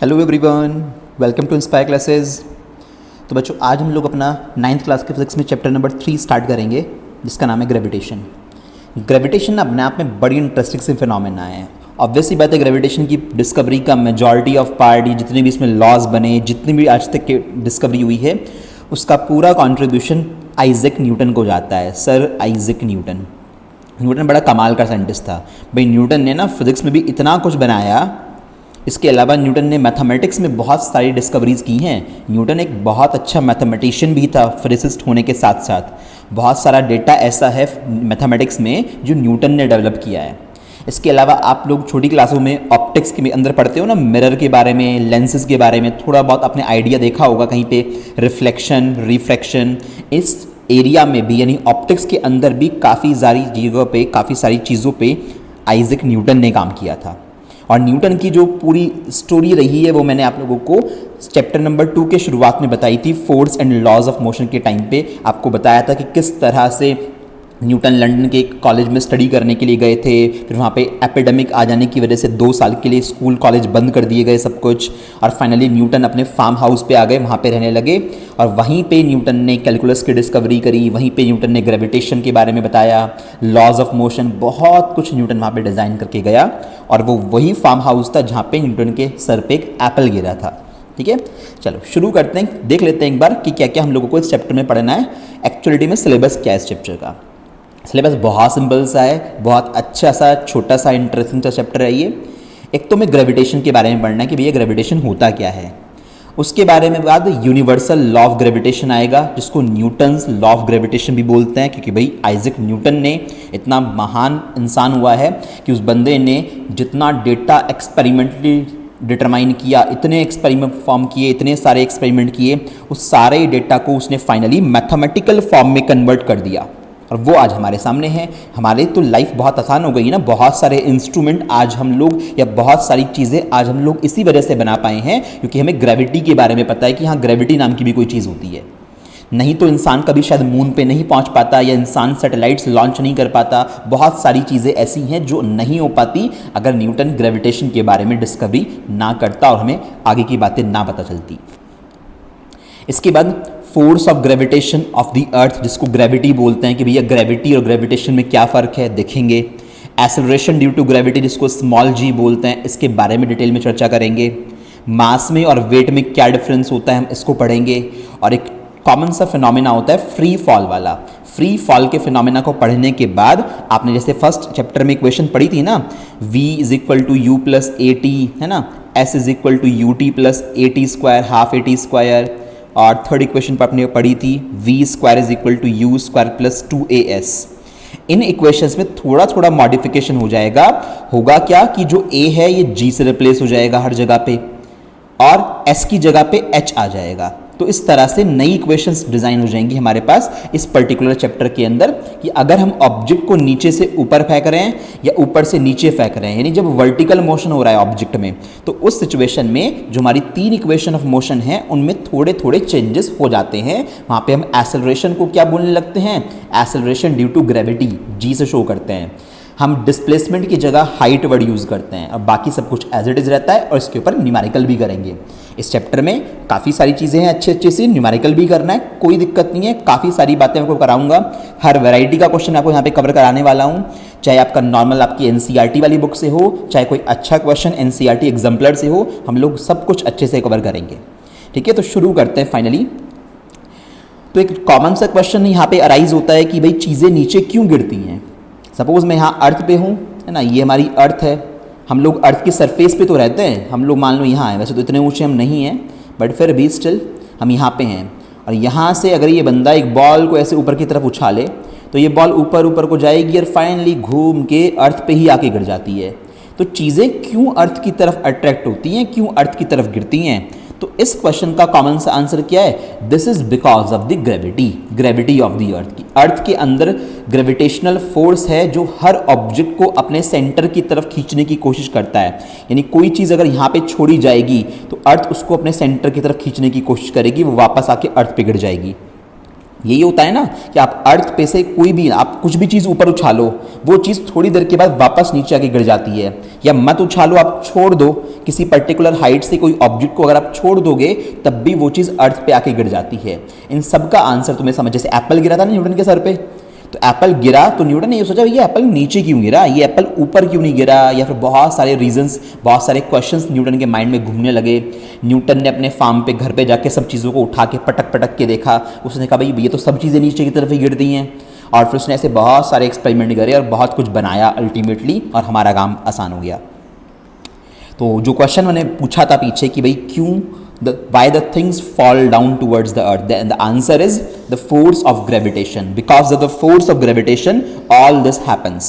Hello everyone, welcome to Inspire Classes. तो बच्चों, आज हम लोग अपना 9th क्लास के फिजिक्स में चैप्टर नंबर 3 स्टार्ट करेंगे, जिसका नाम है ग्रेविटेशन। ग्रेविटेशन अपने आप में बड़ी इंटरेस्टिंग से फिनोमेना है। ऑब्वियसली बात है, ग्रेविटेशन की डिस्कवरी का मेजॉरिटी ऑफ पार्ट, जितने भी इसमें लॉज बने, जितनी भी आज तक की डिस्कवरी हुई है, उसका पूरा कॉन्ट्रीब्यूशन आइजैक न्यूटन को जाता है। Sir Isaac Newton. न्यूटन बड़ा कमाल का साइंटिस्ट था भाई। न्यूटन ने ना फिजिक्स में भी इतना कुछ बनाया। इसके अलावा न्यूटन ने मैथमेटिक्स में बहुत सारी डिस्कवरीज़ की हैं। न्यूटन एक बहुत अच्छा मैथमेटिशियन भी था, फिजिसिस्ट होने के साथ साथ। बहुत सारा डेटा ऐसा है मैथमेटिक्स में जो न्यूटन ने डेवलप किया है। इसके अलावा आप लोग छोटी क्लासों में ऑप्टिक्स के अंदर पढ़ते हो ना, मिरर के बारे में, लेंसेज के बारे में थोड़ा बहुत आपने आइडिया देखा होगा कहीं पे। रिफ्लेक्शन, रिफ्रैक्शन, इस एरिया में भी यानी ऑप्टिक्स के अंदर भी काफ़ी सारी जगह पे, काफ़ी सारी चीज़ों पे आइजैक न्यूटन ने काम किया था। और न्यूटन की जो पूरी स्टोरी रही है वो मैंने आप लोगों को चैप्टर नंबर 2 के शुरुआत में बताई थी। Force and laws of motion के टाइम पे आपको बताया था कि किस तरह से न्यूटन लंदन के कॉलेज में स्टडी करने के लिए गए थे। फिर वहाँ पे एपिडेमिक आ जाने की वजह से 2 साल के लिए स्कूल कॉलेज बंद कर दिए गए सब कुछ। और फाइनली न्यूटन अपने फार्म हाउस पे आ गए, वहाँ पे रहने लगे। और वहीं पे न्यूटन ने कैलकुलस की डिस्कवरी करी। वहीं पे न्यूटन ने ग्रेविटेशन के बारे में बताया, लॉज ऑफ मोशन, बहुत कुछ न्यूटन वहाँ पे डिज़ाइन करके गया। और वो वही फार्म हाउस था जहाँ पे न्यूटन के सर पे एक एप्पल गिरा था। ठीक है, चलो शुरू करते हैं, देख लेते हैं एक बार कि क्या क्या हम लोगों को इस चैप्टर में पढ़ना है। एक्चुअलिटी में सिलेबस क्या है इस चैप्टर का। सिलेबस बहुत सिंपल सा है, बहुत अच्छा सा, छोटा सा, इंटरेस्टिंग सा चैप्टर है ये। एक तो मैं ग्रेविटेशन के बारे में पढ़ना है कि भैया ग्रेविटेशन होता क्या है। उसके बारे में बाद यूनिवर्सल लॉ ऑफ ग्रेविटेशन आएगा, जिसको न्यूटन्स लॉ ऑफ ग्रेविटेशन भी बोलते हैं, क्योंकि भाई आइजैक न्यूटन ने इतना महान इंसान हुआ है कि उस बंदे ने जितना डेटा एक्सपेरिमेंटली डिटरमाइन किया, इतने एक्सपेरिमेंट परफॉर्म किए, इतने सारे एक्सपेरिमेंट किए, उस सारे डेटा को उसने फाइनली मैथमेटिकल फॉर्म में कन्वर्ट कर दिया। और वो आज हमारे सामने है। हमारे तो लाइफ बहुत आसान हो गई ना। बहुत सारे इंस्ट्रूमेंट आज हम लोग, या बहुत सारी चीज़ें आज हम लोग इसी वजह से बना पाए हैं क्योंकि हमें ग्रेविटी के बारे में पता है कि हाँ, ग्रेविटी नाम की भी कोई चीज़ होती है। नहीं तो इंसान कभी शायद मून पे नहीं पहुंच पाता, या इंसान सैटेलाइट्स लॉन्च नहीं कर पाता। बहुत सारी चीज़ें ऐसी हैं जो नहीं हो पाती अगर न्यूटन ग्रेविटेशन के बारे में डिस्कवरी ना करता और हमें आगे की बातें ना पता चलती। इसके बाद force of gravitation of the earth, जिसको ग्रेविटी बोलते हैं कि भैया ग्रेविटी और ग्रेविटेशन में क्या फ़र्क है, देखेंगे। एक्सेलरेशन ड्यू टू ग्रेविटी, जिसको स्मॉल जी बोलते हैं, इसके बारे में डिटेल में चर्चा करेंगे। मास में और वेट में क्या डिफरेंस होता है, हम इसको पढ़ेंगे। और एक कॉमन सा फिनोमेना होता है फ्री फॉल वाला। फ्री फॉल के फिनोमेना को पढ़ने के बाद आपने जैसे फर्स्ट चैप्टर में इक्वेशन पढ़ी थी ना, v is equal to u plus a t, है ना, s is equal to u t plus a t square, half a t square. और थर्ड इक्वेशन पर आपने पढ़ी थी v square is equal to u square plus 2as। इन equations में थोड़ा थोड़ा मॉडिफिकेशन हो जाएगा। होगा क्या कि जो a है ये g से रिप्लेस हो जाएगा हर जगह पे, और s की जगह पे h आ जाएगा। तो इस तरह से नई इक्वेशंस डिजाइन हो जाएंगी हमारे पास इस पर्टिकुलर चैप्टर के अंदर, कि अगर हम ऑब्जेक्ट को नीचे से ऊपर फेंक रहे हैं या ऊपर से नीचे फेंक रहे हैं, यानी जब वर्टिकल मोशन हो रहा है ऑब्जेक्ट में, तो उस सिचुएशन में जो हमारी 3 इक्वेशन ऑफ मोशन है उनमें थोड़े थोड़े चेंजेस हो जाते हैं। वहां पे हम एक्सेलरेशन को क्या बोलने लगते हैं, एक्सेलरेशन ड्यू टू ग्रेविटी, जी से शो करते हैं। हम डिस्प्लेसमेंट की जगह हाइट वर्ड यूज़ करते हैं, और बाकी सब कुछ एज इट इज़ रहता है। और इसके ऊपर न्यूमेरिकल भी करेंगे। इस चैप्टर में काफ़ी सारी चीज़ें हैं, अच्छे अच्छे से न्यूमेरिकल भी करना है, कोई दिक्कत नहीं है। काफ़ी सारी बातें आपको कराऊंगा, हर वैरायटी का क्वेश्चन आपको यहाँ पे कवर कराने वाला हूँ। चाहे आपका नॉर्मल आपकी एनसीईआरटी वाली बुक से हो, चाहे कोई अच्छा क्वेश्चन एनसीईआरटी एग्जाम्पलर से हो, हम लोग सब कुछ अच्छे से कवर करेंगे। ठीक है, तो शुरू करते हैं फाइनली। तो एक कॉमन सा क्वेश्चन यहाँ पे अराइज होता है कि भाई चीज़ें नीचे क्यों गिरती हैं। सपोज मैं यहाँ अर्थ पे हूँ, है ना, ये हमारी अर्थ है। हम लोग अर्थ की सरफेस पे तो रहते हैं, हम लोग मान लो यहाँ हैं, वैसे तो इतने ऊंचे हम नहीं हैं, बट फिर भी स्टिल हम यहाँ पे हैं। और यहाँ से अगर ये बंदा एक बॉल को ऐसे ऊपर की तरफ उछाले तो ये बॉल ऊपर ऊपर को जाएगी और फाइनली घूम के अर्थ पे ही आके गिर जाती है। तो चीज़ें क्यों अर्थ की तरफ अट्रैक्ट होती हैं, क्यों अर्थ की तरफ गिरती हैं? तो इस क्वेश्चन का कॉमन सा आंसर क्या है, this is because of the gravity of the earth. की अर्थ के अंदर ग्रेविटेशनल फोर्स है जो हर ऑब्जेक्ट को अपने सेंटर की तरफ खींचने की कोशिश करता है। यानी कोई चीज़ अगर यहाँ पे छोड़ी जाएगी तो अर्थ उसको अपने सेंटर की तरफ खींचने की कोशिश करेगी, वो वापस आके अर्थ पे गिर जाएगी। यही होता है ना कि आप अर्थ पे से कोई भी आप कुछ भी चीज़ ऊपर उछालो, वो चीज़ थोड़ी देर के बाद वापस नीचे आके गिर जाती है। या मत उछालो, आप छोड़ दो किसी पर्टिकुलर हाइट से कोई ऑब्जेक्ट को, अगर आप छोड़ दोगे तब भी वो चीज़ अर्थ पे आके गिर जाती है। इन सब का आंसर तुम्हें समझ, जैसे एप्पल गिरा था ना न्यूटन के सर पे, तो एप्पल गिरा तो न्यूटन ने ये सोचा ये एप्पल नीचे क्यों गिरा, ये एप्पल ऊपर क्यों नहीं गिरा, या फिर बहुत सारे रीजंस, बहुत सारे क्वेश्चंस न्यूटन के माइंड में घूमने लगे। न्यूटन ने अपने फार्म पे, घर पे जाके सब चीज़ों को उठा के पटक पटक के देखा। उसने कहा भाई ये तो सब चीज़ें नीचे की तरफ ही गिरती हैं। और फिर उसने ऐसे बहुत सारे एक्सपेरिमेंट करे और बहुत कुछ बनाया अल्टीमेटली, और हमारा काम आसान हो गया। तो जो क्वेश्चन मैंने पूछा था पीछे कि भाई क्यों why the things fall down towards the earth, the answer is the force of gravitation. Because of the force of gravitation all this happens.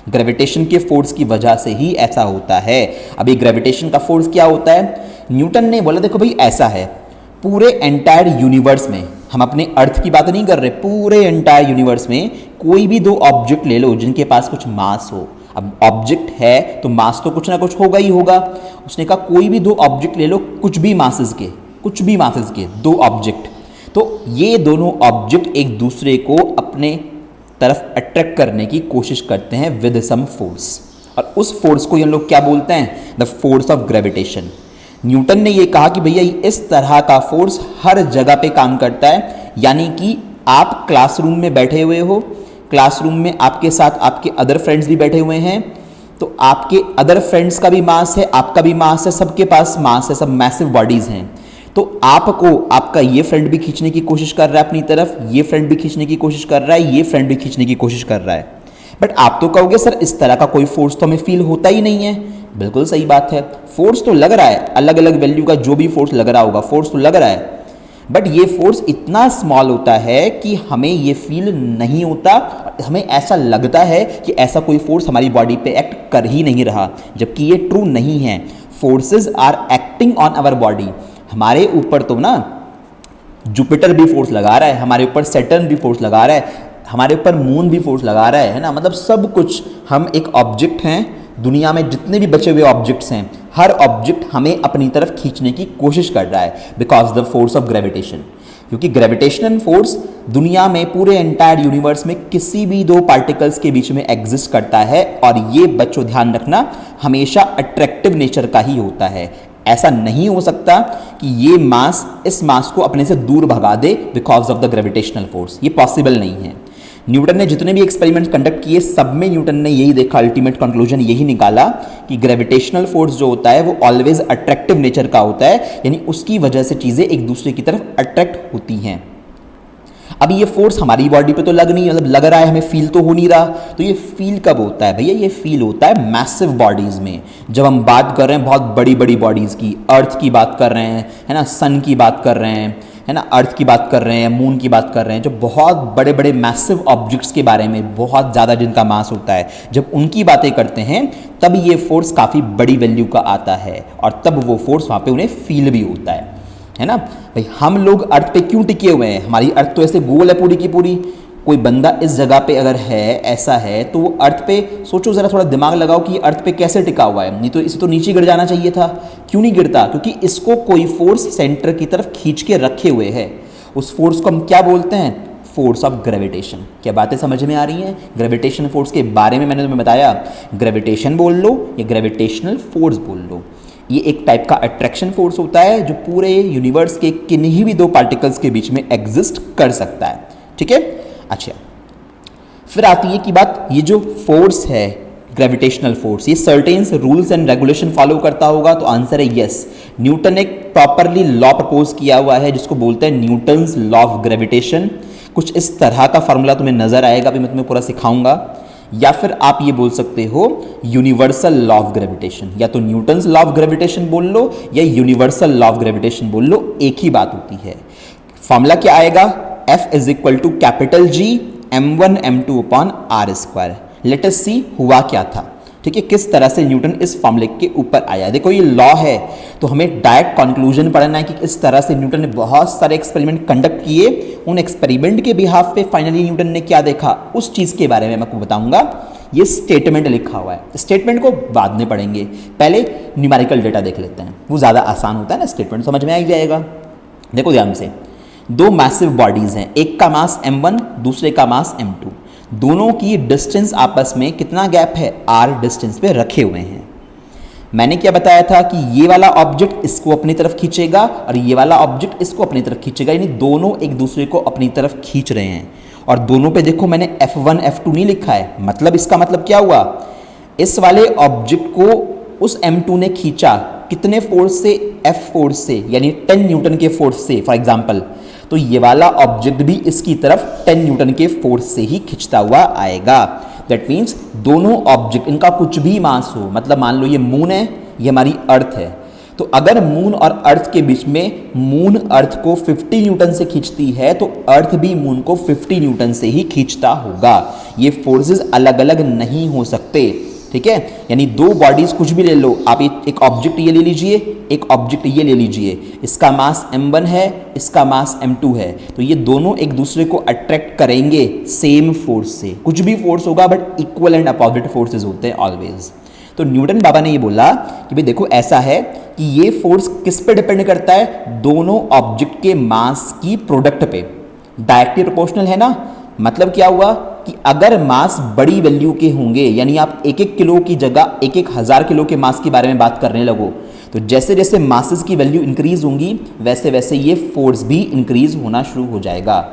Gravitation के फोर्स की वजह से ही ऐसा होता है। अभी ग्रेविटेशन का फोर्स क्या होता है, न्यूटन ने बोला देखो भाई ऐसा है, पूरे एंटायर यूनिवर्स में, हम अपने अर्थ की बात नहीं कर रहे, पूरे एंटायर यूनिवर्स में कोई भी दो ऑब्जेक्ट ले लो जिनके पास कुछ मास हो। अब ऑब्जेक्ट है तो मास तो कुछ ना कुछ होगा ही होगा। उसने कहा कोई भी दो ऑब्जेक्ट ले लो, कुछ भी मासेस के दो ऑब्जेक्ट, तो ये दोनों ऑब्जेक्ट एक दूसरे को अपने तरफ अट्रैक्ट करने की कोशिश करते हैं विद सम फोर्स, और उस फोर्स को हम लोग क्या बोलते हैं, the force of gravitation. Newton ने ये कहा कि भैया इस तरह का फोर्स हर जगह पे काम करता है। यानी कि आप क्लासरूम में बैठे हुए हो, क्लासरूम में आपके साथ आपके अदर फ्रेंड्स भी बैठे हुए हैं, तो आपके अदर फ्रेंड्स का भी मास है, आपका भी मास है, सबके पास मास है, सब मैसिव बॉडीज हैं। तो आपको आपका ये फ्रेंड भी खींचने की कोशिश कर रहा है अपनी तरफ, ये फ्रेंड भी खींचने की कोशिश कर रहा है, ये फ्रेंड भी खींचने की कोशिश कर रहा है। बट आप तो कहोगे सर इस तरह का कोई फोर्स तो हमें फील होता ही नहीं है। बिल्कुल सही बात है, फोर्स तो लग रहा है, अलग अलग वैल्यू का जो भी फोर्स लग रहा होगा, फोर्स तो लग रहा है, बट ये फोर्स इतना स्मॉल होता है कि हमें ये फील नहीं होता। हमें ऐसा लगता है कि ऐसा कोई फोर्स हमारी बॉडी पे एक्ट कर ही नहीं रहा, जबकि ये ट्रू नहीं है। Forces are acting on our body. हमारे ऊपर तो ना जुपिटर भी फोर्स लगा रहा है, हमारे ऊपर सैटर्न भी फोर्स लगा रहा है, हमारे ऊपर मून भी फोर्स लगा रहा है ना। मतलब सब कुछ, हम एक ऑब्जेक्ट हैं, दुनिया में जितने भी बचे हुए ऑब्जेक्ट्स हैं, हर ऑब्जेक्ट हमें अपनी तरफ खींचने की कोशिश कर रहा है because the force of gravitation. क्योंकि ग्रेविटेशनल फोर्स दुनिया में, पूरे एंटायर यूनिवर्स में किसी भी दो पार्टिकल्स के बीच में एग्जिस्ट करता है, और ये बच्चों ध्यान रखना हमेशा अट्रैक्टिव नेचर का ही होता है। ऐसा नहीं हो सकता कि ये मास इस मास को अपने से दूर भगा दे because of the gravitational force, ये पॉसिबल नहीं है। न्यूटन ने जितने भी एक्सपेरिमेंट कंडक्ट किए सब में न्यूटन ने यही देखा, अल्टीमेट कंक्लूजन यही निकाला कि ग्रेविटेशनल फोर्स जो होता है वो ऑलवेज अट्रैक्टिव नेचर का होता है, यानी उसकी वजह से चीज़ें एक दूसरे की तरफ अट्रैक्ट होती हैं। अब ये फोर्स हमारी बॉडी पे तो लग नहीं, मतलब लग रहा है, हमें फील तो हो नहीं रहा। तो ये फील कब होता है भैया, ये फील होता है मैसिव बॉडीज़ में। जब हम बात कर रहे हैं बहुत बड़ी बड़ी बॉडीज़ की, अर्थ की बात कर रहे हैं, है ना, सन की बात कर रहे हैं, है ना, अर्थ की बात कर रहे हैं, मून की बात कर रहे हैं, जो बहुत बड़े बड़े मैसिव ऑब्जेक्ट्स के बारे में, बहुत ज़्यादा जिनका मास होता है, जब उनकी बातें करते हैं तब ये फोर्स काफ़ी बड़ी वैल्यू का आता है, और तब वो फोर्स वहाँ पे उन्हें फील भी होता है ना। भाई हम लोग अर्थ पे क्यों टिके हुए हैं, हमारी अर्थ तो ऐसे गोल है पूरी की पूरी। कोई बंदा इस जगह पे अगर है, ऐसा है, तो वो अर्थ पे सोचो ज़रा, थोड़ा दिमाग लगाओ कि अर्थ पे कैसे टिका हुआ है। नहीं तो इसे तो नीचे गिर जाना चाहिए था, क्यों नहीं गिरता, क्योंकि इसको कोई फोर्स सेंटर की तरफ खींच के रखे हुए है। उस फोर्स को हम क्या बोलते हैं, फोर्स ऑफ ग्रेविटेशन। क्या बातें समझ में आ रही हैं? ग्रेविटेशन फोर्स के बारे में मैंने तुम्हें बताया, ग्रेविटेशन बोल लो या ग्रेविटेशनल फोर्स बोल लो, ये एक टाइप का अट्रैक्शन फोर्स होता है जो पूरे यूनिवर्स के किन्हीं भी दो पार्टिकल्स के बीच में एग्जिस्ट कर सकता है। ठीक है, अच्छा, फिर आती है कि बात, ये जो फोर्स है ग्रेविटेशनल फोर्स, ये सर्टेन्स रूल्स एंड रेगुलेशन फॉलो करता होगा, तो आंसर है यस। न्यूटन ने प्रॉपरली लॉ प्रपोज किया हुआ है जिसको बोलते हैं न्यूटन्स लॉ ऑफ ग्रेविटेशन। कुछ इस तरह का फॉर्मूला तुम्हें नजर आएगा, अभी मैं तुम्हें पूरा सिखाऊंगा। या फिर आप ये बोल सकते हो यूनिवर्सल लॉ ऑफ ग्रेविटेशन, या तो न्यूटन्स लॉ ऑफ ग्रेविटेशन बोल लो या यूनिवर्सल लॉ ऑफ ग्रेविटेशन बोल लो, एक ही बात होती है। फॉर्मूला क्या आएगा, F is equal to capital G m1 m2 अपॉन r square. Let us see हुआ क्या था। ठीक है, किस तरह से न्यूटन इस फॉर्मूले के ऊपर आया। देखो ये लॉ है तो हमें डायरेक्ट कंक्लूजन पढ़ना है कि इस तरह से न्यूटन ने बहुत सारे एक्सपेरिमेंट कंडक्ट किए, उन एक्सपेरिमेंट के बिहाफ पे फाइनली न्यूटन ने क्या देखा, उस चीज़ के बारे में मैं आपको बताऊंगा। ये स्टेटमेंट लिखा हुआ है, स्टेटमेंट को बाद में पढ़ेंगे, पहले न्यूमेरिकल डेटा देख लेते हैं, वो ज़्यादा आसान होता है ना, स्टेटमेंट समझ में आ ही जाएगा। देखो ध्यान से, दो मैसिव बॉडीज हैं, एक का मास m1 दूसरे का मास m2, दोनों की डिस्टेंस आपस में कितना गैप है, r डिस्टेंस पे रखे हुए हैं। मैंने क्या बताया था कि ये वाला ऑब्जेक्ट इसको अपनी तरफ खींचेगा और ये वाला ऑब्जेक्ट इसको अपनी तरफ खींचेगा, यानी दोनों एक दूसरे को अपनी तरफ खींच रहे हैं। और दोनों पे देखो मैंने F1 F2 नहीं लिखा है, मतलब इसका मतलब क्या हुआ, इस वाले ऑब्जेक्ट को उस m2 ने खींचा कितने फोर्स से, F फोर्स से, यानी 10 न्यूटन के फोर्स से फॉर एग्जांपल, तो ये वाला ऑब्जेक्ट भी इसकी तरफ 10 न्यूटन के फोर्स से ही खिंचता हुआ आएगा। दैट मीन्स दोनों ऑब्जेक्ट, इनका कुछ भी मास हो, मतलब मान लो ये मून है, ये हमारी अर्थ है, तो अगर मून और अर्थ के बीच में मून अर्थ को 50 न्यूटन से खींचती है तो अर्थ भी मून को 50 न्यूटन से ही खींचता होगा। ये फोर्सेस अलग अलग नहीं हो सकते, ठीक है। यानी दो बॉडीज कुछ भी ले लो आप, एक ऑब्जेक्ट ये ले लीजिए, एक ऑब्जेक्ट ये ले लीजिए, इसका मास m1 है, इसका मास m2 है, तो ये दोनों एक दूसरे को अट्रैक्ट करेंगे सेम फोर्स से। कुछ भी फोर्स होगा but equal and opposite forces होते हैं ऑलवेज। तो न्यूटन बाबा ने ये बोला कि भाई देखो ऐसा है कि ये फोर्स किस पे डिपेंड करता है, दोनों ऑब्जेक्ट के मास की प्रोडक्ट पे, डायरेक्टली प्रोपोर्शनल है ना। मतलब क्या हुआ कि अगर मास बड़ी वैल्यू के होंगे, यानी आप एक एक किलो की जगह एक एक हज़ार किलो के मास के बारे में बात करने लगो, तो जैसे जैसे मासेस की वैल्यू इंक्रीज होंगी वैसे वैसे ये फोर्स भी इंक्रीज होना शुरू हो जाएगा।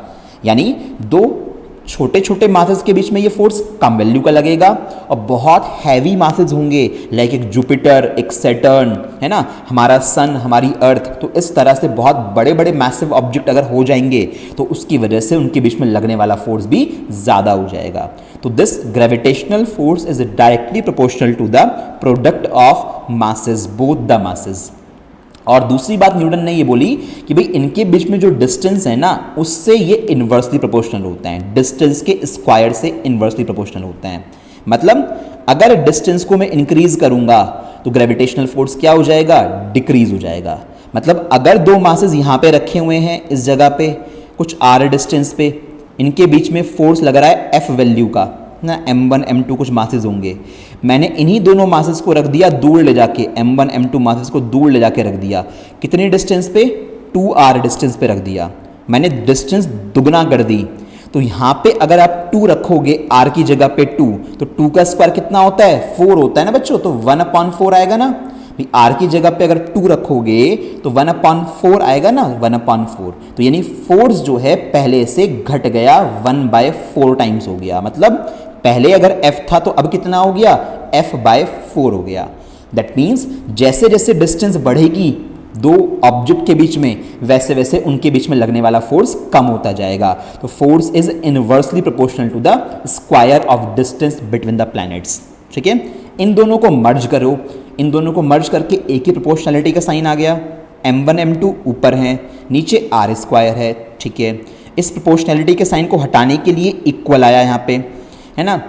यानी दो छोटे छोटे मासेस के बीच में ये फोर्स कम वैल्यू का लगेगा, और बहुत हैवी मासेस होंगे लाइक एक जुपिटर, एक सैटर्न, है ना, हमारा सन, हमारी अर्थ, तो इस तरह से बहुत बड़े बड़े मैसिव ऑब्जेक्ट अगर हो जाएंगे तो उसकी वजह से उनके बीच में लगने वाला फोर्स भी ज़्यादा हो जाएगा। तो this gravitational force is directly proportional to the product of masses, both the masses. और दूसरी बात न्यूटन ने ये बोली कि भाई इनके बीच में जो डिस्टेंस है ना उससे ये इन्वर्सली प्रोपोर्शनल होता है, डिस्टेंस के स्क्वायर से इन्वर्सली प्रोपोर्शनल होता है। मतलब अगर डिस्टेंस को मैं इंक्रीज करूंगा तो ग्रेविटेशनल फोर्स क्या हो जाएगा, डिक्रीज हो जाएगा। मतलब अगर दो मासेस यहाँ पे रखे हुए हैं इस जगह पे कुछ r डिस्टेंस पे, इनके बीच में फोर्स लग रहा है F वैल्यू का ना, m1 m2 कुछ मासेस होंगे, मैंने इन्हीं दोनों मासेस को रख दिया दूर ले जाके, m1 m2 मासेस को दूर ले जाके रख दिया, कितनी डिस्टेंस पे, 2r डिस्टेंस पे रख दिया, मैंने डिस्टेंस दुगना कर दी। तो यहाँ पे अगर आप 2 रखोगे r की जगह पे 2, तो 2 का स्क्वायर कितना होता है, 4 होता है ना बच्चों, तो 1/4 आएगा ना। r की जगह पे अगर 2 रखोगे तो 1/4 आएगा ना, 1/4, तो यानी फोर्स जो है पहले से घट गया, 1/4 टाइम्स हो गया। मतलब पहले अगर F था तो अब कितना हो गया, F/4 हो गया। दैट मीन्स जैसे जैसे डिस्टेंस बढ़ेगी दो ऑब्जेक्ट के बीच में वैसे वैसे उनके बीच में लगने वाला फोर्स कम होता जाएगा। तो force is inversely proportional to the square of distance between the planets. ठीक है, इन दोनों को मर्ज करो, इन दोनों को मर्ज करके एक ही प्रोपोर्शनलिटी का साइन आ गया, m1 m2 ऊपर है, नीचे r स्क्वायर है। ठीक है, इस प्रोपोर्शनलिटी के साइन को हटाने के लिए इक्वल आया यहाँ पे, है ना,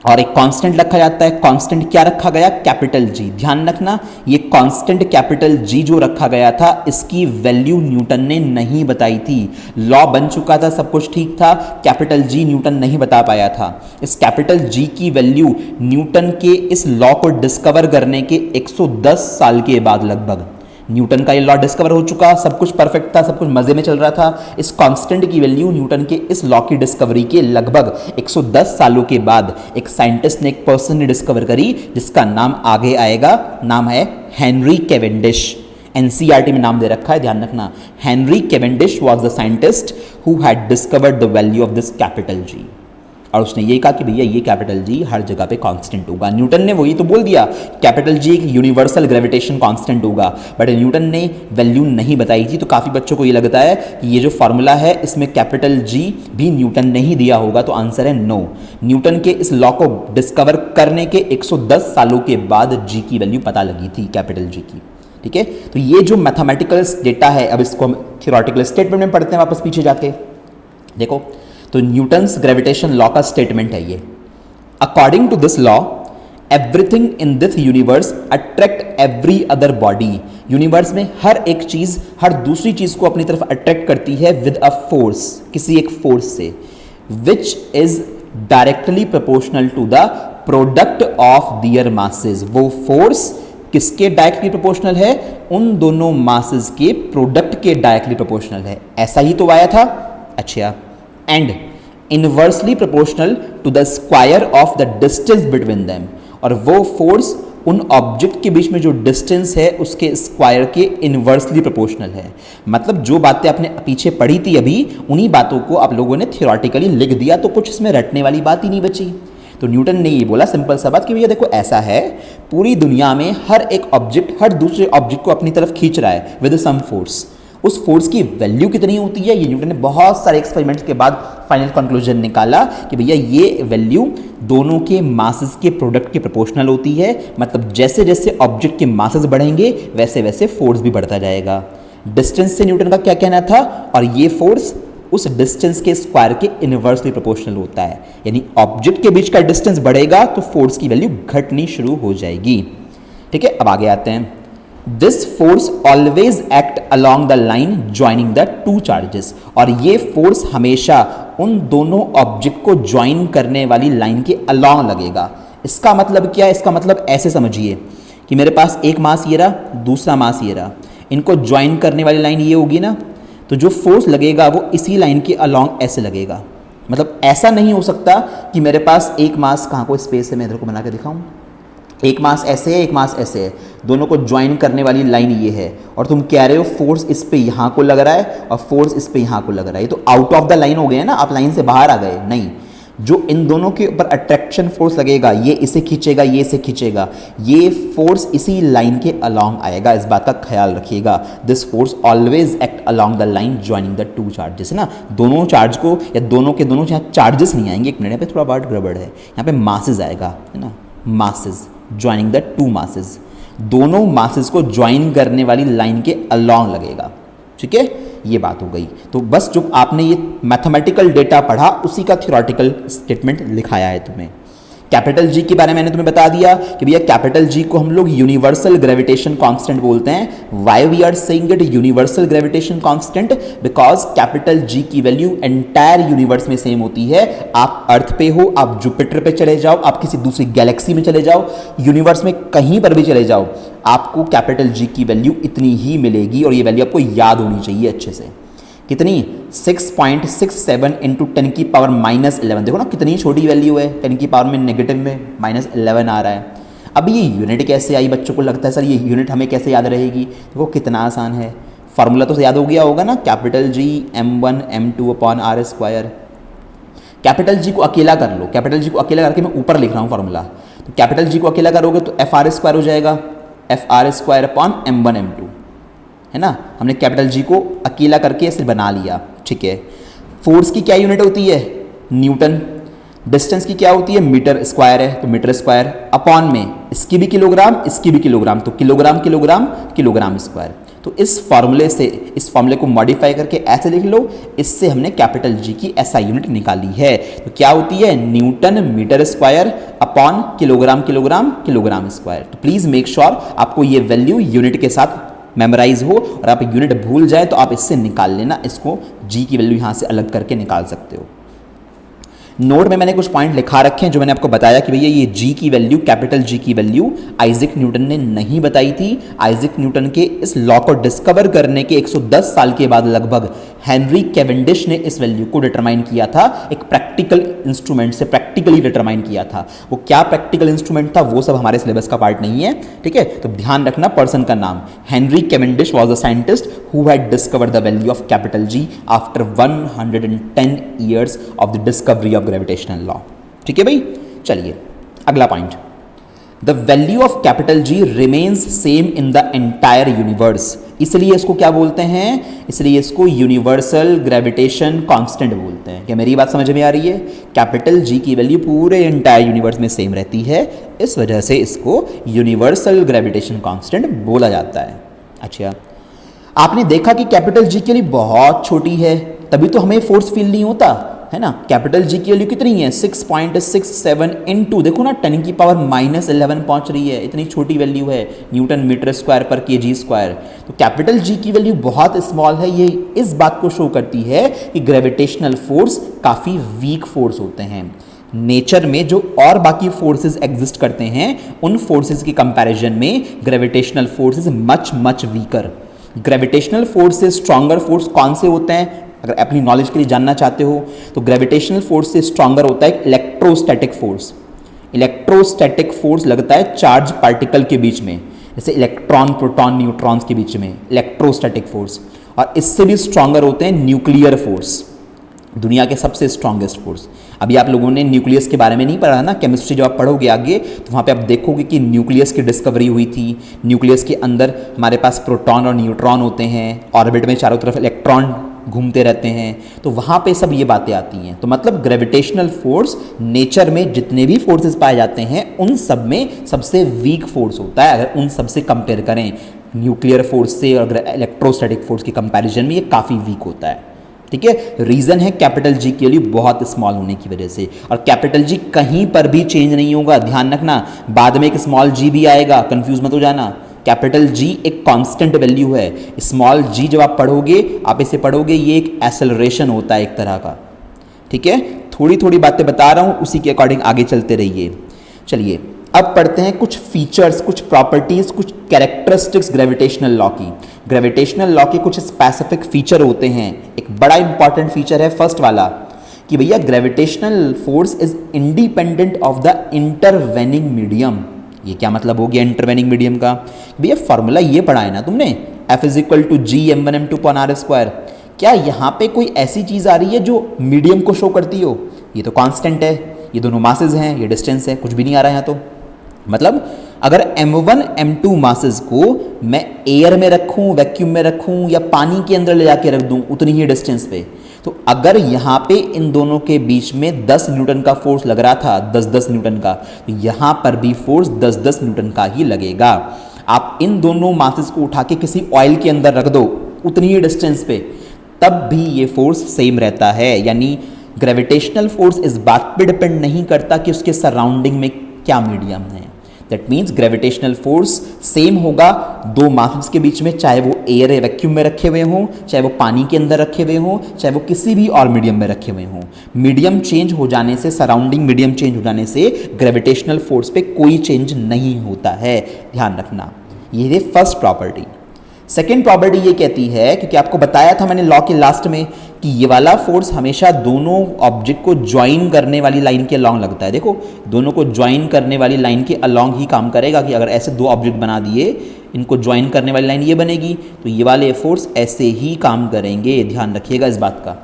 और एक कांस्टेंट रखा जाता है। कांस्टेंट क्या रखा गया, कैपिटल जी। ध्यान रखना ये कांस्टेंट कैपिटल जी जो रखा गया था इसकी वैल्यू न्यूटन ने नहीं बताई थी। लॉ बन चुका था, सब कुछ ठीक था, कैपिटल जी न्यूटन नहीं बता पाया था। इस कैपिटल जी की वैल्यू न्यूटन के इस लॉ को डिस्कवर करने के 110 साल के बाद लगभग न्यूटन का ये लॉ डिस्कवर हो चुका, सब कुछ परफेक्ट था, सब कुछ मजे में चल रहा था। इस कांस्टेंट की वैल्यू न्यूटन के इस लॉ की डिस्कवरी के लगभग 110 सालों के बाद एक साइंटिस्ट ने, एक पर्सन ने डिस्कवर करी जिसका नाम आगे आएगा, नाम है हेनरी कैवेंडिश। एनसीईआरटी में नाम दे रखा है, ध्यान रखना। Henry Cavendish was the scientist who had discovered the value of this capital G. और उसने ये कहा कि भैया ये कैपिटल जी हर जगह पे कांस्टेंट होगा। न्यूटन ने वही तो बोल दिया, कैपिटल जी एक यूनिवर्सल ग्रेविटेशन कांस्टेंट होगा, बट न्यूटन ने वैल्यू नहीं बताई थी। तो काफ़ी बच्चों को ये लगता है कि ये जो फॉर्मूला है इसमें कैपिटल जी भी न्यूटन ने ही दिया होगा, तो आंसर है नो। न्यूटन के इस लॉ को डिस्कवर करने के 110 सालों के बाद जी की वैल्यू पता लगी थी, कैपिटल जी की। ठीक है, तो ये जो मैथमेटिकल डेटा है, अब इसको हम थ्योरेटिकल स्टेटमेंट में पढ़ते हैं वापस पीछे जाके। देखो, तो न्यूटन्स ग्रेविटेशन लॉ का स्टेटमेंट है ये। According to this law everything in this universe attract every other body. Universe में हर एक चीज हर दूसरी चीज को अपनी तरफ अट्रैक्ट करती है विद अ फोर्स, किसी एक फोर्स से, which is directly proportional to the product of their masses. वो फोर्स किसके डायरेक्टली प्रोपोर्शनल है? उन दोनों मासेस के प्रोडक्ट के डायरेक्टली प्रोपोर्शनल है। ऐसा ही तो आया था। अच्छा, and inversely proportional to the square of the distance between them, और वो फोर्स उन ऑब्जेक्ट के बीच में जो डिस्टेंस है उसके स्क्वायर के इनवर्सली प्रोपोर्शनल है। मतलब जो बातें आपने पीछे पढ़ी थी अभी, उन्हीं बातों को आप लोगों ने थियोरेटिकली लिख दिया, तो कुछ इसमें रटने वाली बात ही नहीं बची। तो न्यूटन ने ये बोला सिंपल सा बात कि भैया देखो ऐसा है, पूरी दुनिया में हर एक ऑब्जेक्ट हर दूसरे ऑब्जेक्ट को अपनी तरफ खींच रहा है विद सम फोर्स। उस फोर्स की वैल्यू कितनी होती है, ये न्यूटन ने बहुत सारे एक्सपेरिमेंट्स के बाद फाइनल कंक्लूजन निकाला कि भैया ये वैल्यू दोनों के मासेस के प्रोडक्ट के प्रोपोर्शनल होती है। मतलब जैसे जैसे ऑब्जेक्ट के मासेस बढ़ेंगे वैसे वैसे फोर्स भी बढ़ता जाएगा। डिस्टेंस से न्यूटन का क्या कहना था, और ये फोर्स उस डिस्टेंस के स्क्वायर के इनवर्सली प्रोपोर्शनल होता है। यानी ऑब्जेक्ट के बीच का डिस्टेंस बढ़ेगा तो फोर्स की वैल्यू घटनी शुरू हो जाएगी। ठीक है, अब आगे आते हैं। This force always act along the line joining the two charges, और ये फोर्स हमेशा उन दोनों ऑब्जेक्ट को ज्वाइन करने वाली लाइन के अलॉन्ग लगेगा। इसका मतलब क्या है? इसका मतलब ऐसे समझिए कि मेरे पास एक मास ये रहा, दूसरा मास ये रहा, इनको ज्वाइन करने वाली लाइन ये होगी ना, तो जो फोर्स लगेगा वो इसी लाइन के अलॉन्ग ऐसे लगेगा। मतलब ऐसा नहीं हो सकता कि मेरे पास एक मास, कहाँ को स्पेस है मैं इधर को बना के दिखाऊं, एक मास ऐसे है एक मास ऐसे है, दोनों को ज्वाइन करने वाली लाइन ये है, और तुम कह रहे हो फोर्स इस पे यहाँ को लग रहा है और फोर्स इस पे यहाँ को लग रहा है, तो आउट ऑफ द लाइन हो गए ना, आप लाइन से बाहर आ गए। नहीं, जो इन दोनों के ऊपर अट्रैक्शन फोर्स लगेगा, ये इसे खींचेगा ये इसे खींचेगा, ये फोर्स इसी लाइन के अलॉन्ग आएगा। इस बात का ख्याल रखिएगा। This force always act along the line joining the two charges, है ना। दोनों चार्ज को या दोनों के दोनों यहाँ चार्जेस नहीं आएंगे, एक मिनट यहाँ पे थोड़ा वर्ड गड़बड़ है, यहाँ पे मासेज आएगा, है ना, masses joining the two masses, दोनों मासेस को ज्वाइन करने वाली लाइन के अलॉन्ग लगेगा। ठीक है, ये बात हो गई। तो बस जो आपने ये मैथमेटिकल डेटा पढ़ा उसी का थ्योरेटिकल स्टेटमेंट लिखाया है तुम्हें। कैपिटल जी के बारे में मैंने तुम्हें बता दिया कि भैया कैपिटल जी को हम लोग यूनिवर्सल ग्रेविटेशन कांस्टेंट बोलते हैं। Why we are saying it universal gravitation constant? Because capital G की वैल्यू एंटायर यूनिवर्स में सेम होती है। आप अर्थ पे हो, आप जुपिटर पे चले जाओ, आप किसी दूसरी गैलेक्सी में चले जाओ, यूनिवर्स में कहीं पर भी चले जाओ, आपको कैपिटल जी की वैल्यू इतनी ही मिलेगी। और ये वैल्यू आपको याद होनी चाहिए अच्छे से। कितनी? 6.67 इंटू 10 की पावर -11। देखो ना कितनी छोटी वैल्यू है, 10 की पावर में नेगेटिव में -11 आ रहा है। अब ये यूनिट कैसे आई? बच्चों को लगता है सर ये यूनिट हमें कैसे याद रहेगी। देखो कितना आसान है, फार्मूला तो याद हो गया होगा ना, capital G m1 m2 upon r square. Capital G को अकेला कर लो, कैपिटल जी को अकेला करके मैं ऊपर लिख रहा हूँ फार्मूला। तो कैपिटल जी को अकेला करोगे तो FR स्क्वायर हो जाएगा, FR square upon m1 m2, है ना। हमने कैपिटल जी को अकेला करके इसे बना लिया। ठीक है, फोर्स की क्या यूनिट होती है? न्यूटन। डिस्टेंस की क्या होती है? मीटर स्क्वायर है, तो मीटर स्क्वायर अपॉन में इसकी भी किलोग्राम इसकी भी किलोग्राम, तो किलोग्राम किलोग्राम किलोग्राम स्क्वायर। तो इस फार्मूले से, इस फार्मूले को मॉडिफाई करके ऐसे लिख लो, इससे हमने कैपिटल जी की SI यूनिट निकाली है। तो क्या होती है? Newton metre square upon kilogram kilogram kilogram square. तो प्लीज मेक श्योर आपको ये वैल्यू यूनिट के साथ मेमोराइज हो, और आप यूनिट भूल जाए तो आप इससे निकाल लेना, इसको जी की वैल्यू यहाँ से अलग करके निकाल सकते हो। नोट में मैंने कुछ पॉइंट लिखा रखे हैं जो मैंने आपको बताया कि भैया ये जी की वैल्यू, कैपिटल जी की वैल्यू आइजैक न्यूटन ने नहीं बताई थी। आइजैक न्यूटन के इस लॉ को डिस्कवर करने के 110 साल के बाद लगभग हेनरी कैवेंडिश ने इस वैल्यू को डिटरमाइन किया था, एक प्रैक्टिकल इंस्ट्रूमेंट से प्रैक्टिकली डिटरमाइन किया था। वो क्या प्रैक्टिकल इंस्ट्रूमेंट था वो सब हमारे सिलेबस का पार्ट नहीं है। ठीक है, तो ध्यान रखना पर्सन का नाम, Henry Cavendish was a scientist who had discovered the value of capital G after 110 years of the discovery of gravitational law। ठीक है भाई, चलिए अगला point. The value of capital G remains same in the entire universe। इसलिए इसको क्या बोलते हैं? इसलिए इसको यूनिवर्सल ग्रेविटेशन कांस्टेंट बोलते हैं। क्या मेरी बात समझ में आ रही है? कैपिटल जी की वैल्यू पूरे एंटायर यूनिवर्स में सेम रहती है, इस वजह से इसको यूनिवर्सल ग्रेविटेशन कांस्टेंट बोला जाता है। अच्छा, आपने देखा कि कैपिटल जी की वैल्यू बहुत छोटी है, तभी तो हमें फोर्स फील नहीं होता, है ना। कैपिटल जी की वैल्यू कितनी है? 6.67 इंटू, देखो ना 10 की पावर -11 पहुंच रही है, इतनी छोटी वैल्यू है, न्यूटन मीटर स्क्वायर पर kg स्क्वायर। तो कैपिटल जी की वैल्यू बहुत स्मॉल है। ये इस बात को शो करती है कि ग्रेविटेशनल फोर्स काफ़ी वीक फोर्स होते हैं। नेचर में जो और बाकी फोर्सेस एग्जिस्ट करते हैं उन फोर्सेस के कंपैरिजन में gravitational force is much much weaker. Gravitational force से स्ट्रॉन्गर फोर्स कौन से होते हैं, अगर अपनी नॉलेज के लिए जानना चाहते हो तो ग्रेविटेशनल फोर्स से स्ट्रॉन्गर होता है इलेक्ट्रोस्टैटिक फोर्स। इलेक्ट्रोस्टैटिक फोर्स लगता है चार्ज पार्टिकल के बीच में, जैसे इलेक्ट्रॉन प्रोटॉन न्यूट्रॉन्स के बीच में, इलेक्ट्रोस्टैटिक फोर्स। और इससे भी स्ट्रॉन्गर होते हैं न्यूक्लियर फोर्स, दुनिया के सबसे स्ट्रॉन्गेस्ट फोर्स। अभी आप लोगों ने न्यूक्लियस के बारे में नहीं पढ़ा ना, केमिस्ट्री जब आप पढ़ोगे आगे तो वहाँ पे आप देखोगे कि न्यूक्लियस की डिस्कवरी हुई थी। न्यूक्लियस के अंदर हमारे पास प्रोटॉन और न्यूट्रॉन होते हैं, ऑर्बिट में चारों तरफ इलेक्ट्रॉन घूमते रहते हैं, तो वहाँ पे सब ये बातें आती हैं। तो मतलब ग्रेविटेशनल फोर्स नेचर में जितने भी फोर्सेस पाए जाते हैं उन सब में सबसे वीक फोर्स होता है। अगर उन सब से कंपेयर करें न्यूक्लियर फोर्स से और इलेक्ट्रोस्टैटिक फोर्स के कंपैरिजन में ये काफ़ी वीक होता है। ठीक है, रीज़न है कैपिटल जी के लिए बहुत स्मॉल होने की वजह से, और कैपिटल जी कहीं पर भी चेंज नहीं होगा, ध्यान रखना। बाद में एक स्मॉल जी भी आएगा, कंफ्यूज मत हो जाना। कैपिटल जी एक कांस्टेंट वैल्यू है, स्मॉल जी जब आप पढ़ोगे, आप इसे पढ़ोगे, ये एक एक्सेलरेशन होता है एक तरह का। ठीक है, थोड़ी थोड़ी बातें बता रहा हूँ, उसी के अकॉर्डिंग आगे चलते रहिए। चलिए अब पढ़ते हैं कुछ फीचर्स, कुछ प्रॉपर्टीज, कुछ कैरेक्टरिस्टिक्स ग्रेविटेशनल लॉ की। ग्रेविटेशनल लॉ के कुछ स्पेसिफिक फीचर होते हैं। एक बड़ा इंपॉर्टेंट फीचर है फर्स्ट वाला कि भैया gravitational force is independent of the intervening medium. ये क्या मतलब हो गया इंटरवेनिंग मीडियम का? भैया फॉर्मूला ये पढ़ा है ना तुमने, F is equal to G m1m2 upon r square. क्या यहाँ पे कोई ऐसी चीज़ आ रही है जो मीडियम को शो करती हो? ये तो कांस्टेंट है, ये दोनों मासेज हैं, ये डिस्टेंस है, कुछ भी नहीं आ रहा है यहाँ तो। मतलब अगर m1 m2 मासेस को मैं एयर में रखूं, वैक्यूम में रखूं या पानी के अंदर ले जाके रख दूं उतनी ही डिस्टेंस पे, तो अगर यहाँ पे इन दोनों के बीच में 10 न्यूटन का फोर्स लग रहा था, 10-10 न्यूटन का, तो यहाँ पर भी फोर्स 10-10 न्यूटन का ही लगेगा। आप इन दोनों मासेस को उठा के किसी ऑयल के अंदर रख दो उतनी ही डिस्टेंस पे, तब भी ये फोर्स सेम रहता है। यानी ग्रेविटेशनल फोर्स इस बात पे डिपेंड नहीं करता कि उसके सराउंडिंग में क्या मीडियम है। That means gravitational force same होगा दो मासेस के बीच में, चाहे वो एयर या वैक्यूम में रखे हुए हों, चाहे वो पानी के अंदर रखे हुए हों, चाहे वो किसी भी और मीडियम में रखे हुए हों। मीडियम चेंज हो जाने से, सराउंडिंग मीडियम चेंज हो जाने से ग्रेविटेशनल फोर्स पे कोई चेंज नहीं होता है, ध्यान रखना। ये है फर्स्ट प्रॉपर्टी। सेकेंड प्रॉपर्टी ये कहती है, क्योंकि आपको बताया था मैंने लॉ के लास्ट में कि ये वाला फोर्स हमेशा दोनों ऑब्जेक्ट को ज्वाइन करने वाली लाइन के अलॉन्ग लगता है। देखो दोनों को ज्वाइन करने वाली लाइन के अलॉन्ग ही काम करेगा, कि अगर ऐसे दो ऑब्जेक्ट बना दिए, इनको ज्वाइन करने वाली लाइन ये बनेगी, तो ये वाले फोर्स ऐसे ही काम करेंगे, ध्यान रखिएगा इस बात का।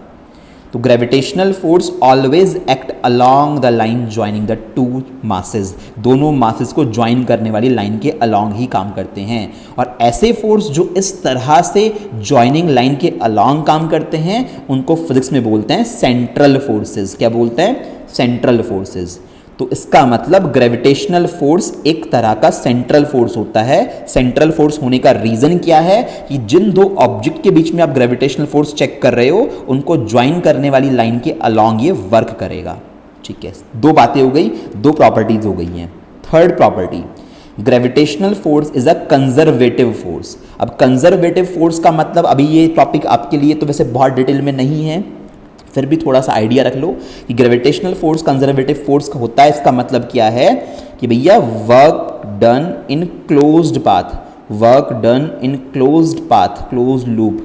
तो gravitational force always act along the line joining the two masses, दोनों मासेस को ज्वाइन करने वाली लाइन के अलोंग ही काम करते हैं। और ऐसे फोर्स जो इस तरह से ज्वाइनिंग लाइन के अलोंग काम करते हैं उनको फिजिक्स में बोलते हैं सेंट्रल फोर्सेस। क्या बोलते हैं? Central forces. तो इसका मतलब ग्रेविटेशनल फोर्स एक तरह का सेंट्रल फोर्स होता है। सेंट्रल फोर्स होने का रीजन क्या है कि जिन दो ऑब्जेक्ट के बीच में आप ग्रेविटेशनल फोर्स चेक कर रहे हो उनको ज्वाइन करने वाली लाइन के अलोंग ये वर्क करेगा। ठीक है, दो बातें हो गई, दो प्रॉपर्टीज हो गई हैं। Third property, gravitational force is a conservative force. अब कंजर्वेटिव फोर्स का मतलब, अभी ये टॉपिक आपके लिए तो वैसे बहुत डिटेल में नहीं है, फिर भी थोड़ा सा आइडिया रख लो कि ग्रेविटेशनल फोर्स कंजर्वेटिव फोर्स होता है। इसका मतलब क्या है कि भैया work done in closed path, work done in closed path, closed loop,